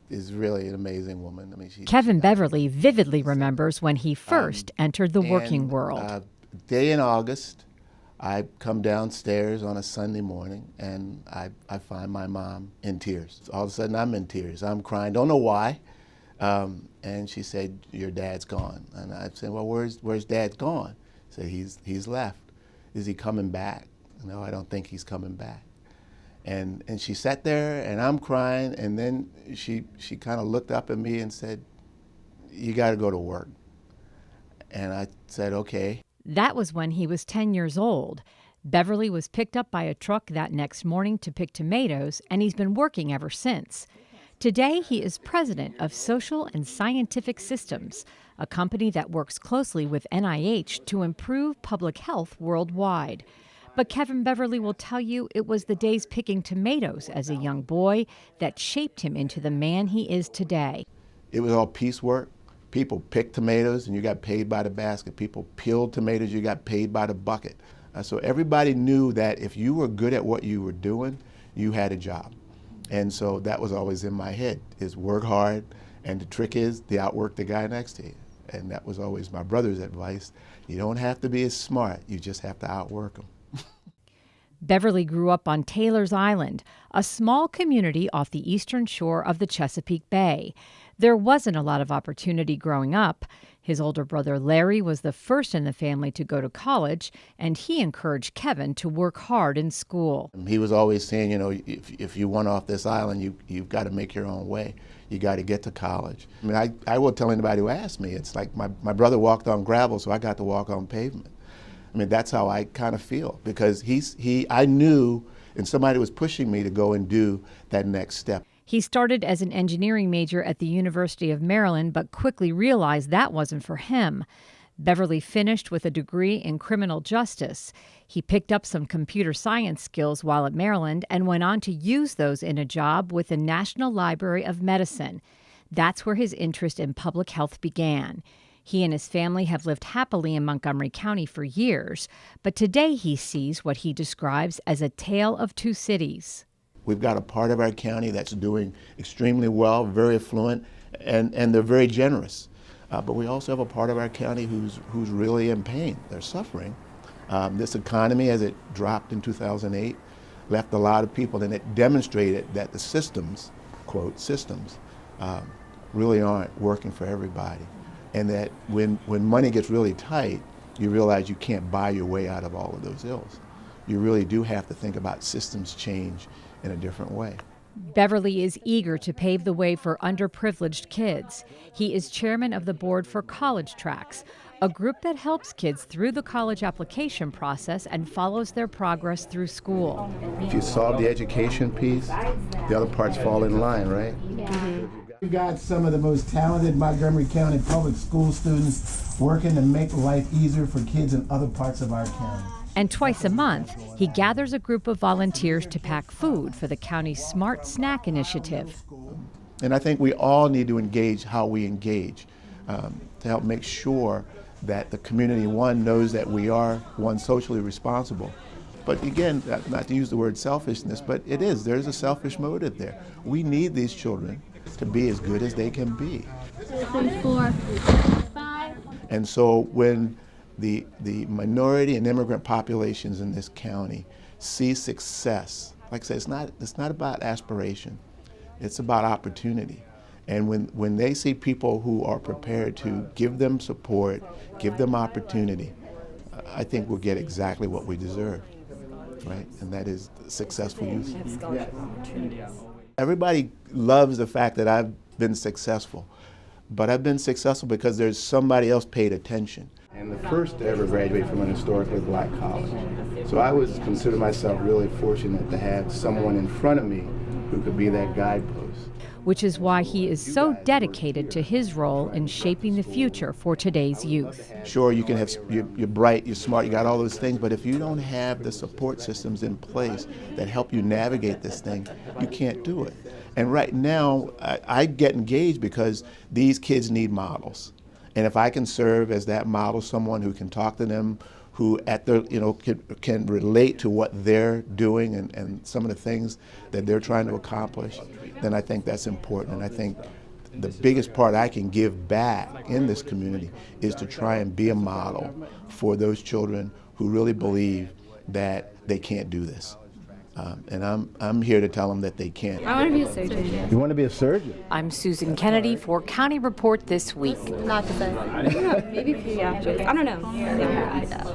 is really an amazing woman. I mean, Kevin Beverly vividly remembers when he first entered the working world. Day in August, I come downstairs on a Sunday morning, and I find my mom in tears. All of a sudden, I'm in tears. I'm crying, don't know why. And she said, "Your dad's gone." And I said, "Well, where's Dad gone?" She said, he's left. Is he coming back? No, I don't think he's coming back. And she sat there, and I'm crying, and then she kind of looked up at me and said, "You got to go to work." And I said, "Okay." That was when he was 10 years old. Beverly was picked up by a truck that next morning to pick tomatoes, and he's been working ever since. Today, he is president of Social and Scientific Systems, a company that works closely with NIH to improve public health worldwide. But Kevin Beverly will tell you it was the days picking tomatoes as a young boy that shaped him into the man he is today. It was all piecework. People picked tomatoes and you got paid by the basket. People peeled tomatoes, you got paid by the bucket. So everybody knew that if you were good at what you were doing, you had a job. And so that was always in my head, is work hard, and the trick is to outwork the guy next to you. And that was always my brother's advice. You don't have to be as smart, you just have to outwork him. Beverly grew up on Taylor's Island, a small community off the eastern shore of the Chesapeake Bay. There wasn't a lot of opportunity growing up. His older brother Larry was the first in the family to go to college, and he encouraged Kevin to work hard in school. He was always saying, you know, if you want off this island, you've got to make your own way. You got to get to college. I mean, I will tell anybody who asks me, it's like my brother walked on gravel, so I got to walk on pavement. I mean, that's how I kind of feel, because I knew, and somebody was pushing me to go and do that next step. He started as an engineering major at the University of Maryland, but quickly realized that wasn't for him. Beverly finished with a degree in criminal justice. He picked up some computer science skills while at Maryland and went on to use those in a job with the National Library of Medicine. That's where his interest in public health began. He and his family have lived happily in Montgomery County for years, but today he sees what he describes as a tale of two cities. We've got a part of our county that's doing extremely well, very affluent, and they're very generous. But we also have a part of our county who's really in pain. They're suffering. This economy, as it dropped in 2008, left a lot of people, and it demonstrated that the systems, quote, systems, really aren't working for everybody. And that when money gets really tight, you realize you can't buy your way out of all of those ills. You really do have to think about systems change in a different way. Beverly is eager to pave the way for underprivileged kids. He is chairman of the board for College Tracks, a group that helps kids through the college application process and follows their progress through school. If you solve the education piece, the other parts fall in line, right? Yeah. We've got some of the most talented Montgomery County public school students working to make life easier for kids in other parts of our county. And twice a month, he gathers a group of volunteers to pack food for the county's Smart Snack Initiative. And I think we all need to engage how we engage to help make sure that the community, one, knows that we are, one, socially responsible. But again, not to use the word selfishness, but it is. There's a selfish motive there. We need these children to be as good as they can be. 3, 4, 5. And so when the minority and immigrant populations in this county see success, like I said, it's not about aspiration, it's about opportunity. And when they see people who are prepared to give them support, give them opportunity, I think we'll get exactly what we deserve, right? And that is successful youth. Everybody loves the fact that I've been successful, but I've been successful because there's somebody else paid attention. And the first to ever graduate from an historically black college. So I was consider myself really fortunate to have someone in front of me who could be that guidepost. Which is why he is so dedicated to his role in shaping the future for today's youth. Sure, you can have, you're bright, you're smart, you got all those things, but if you don't have the support systems in place that help you navigate this thing, you can't do it. And right now, I get engaged because these kids need models. And if I can serve as that model, someone who can talk to them, who can relate to what they're doing and some of the things that they're trying to accomplish, then I think that's important. And I think the biggest part I can give back in this community is to try and be a model for those children who really believe that they can't do this. And I'm here to tell them that they can. I want to be a surgeon. You want to be a surgeon? I'm Susan Kenedy for County Report This Week. Not to say. Maybe pediatrics. I don't know. Yeah.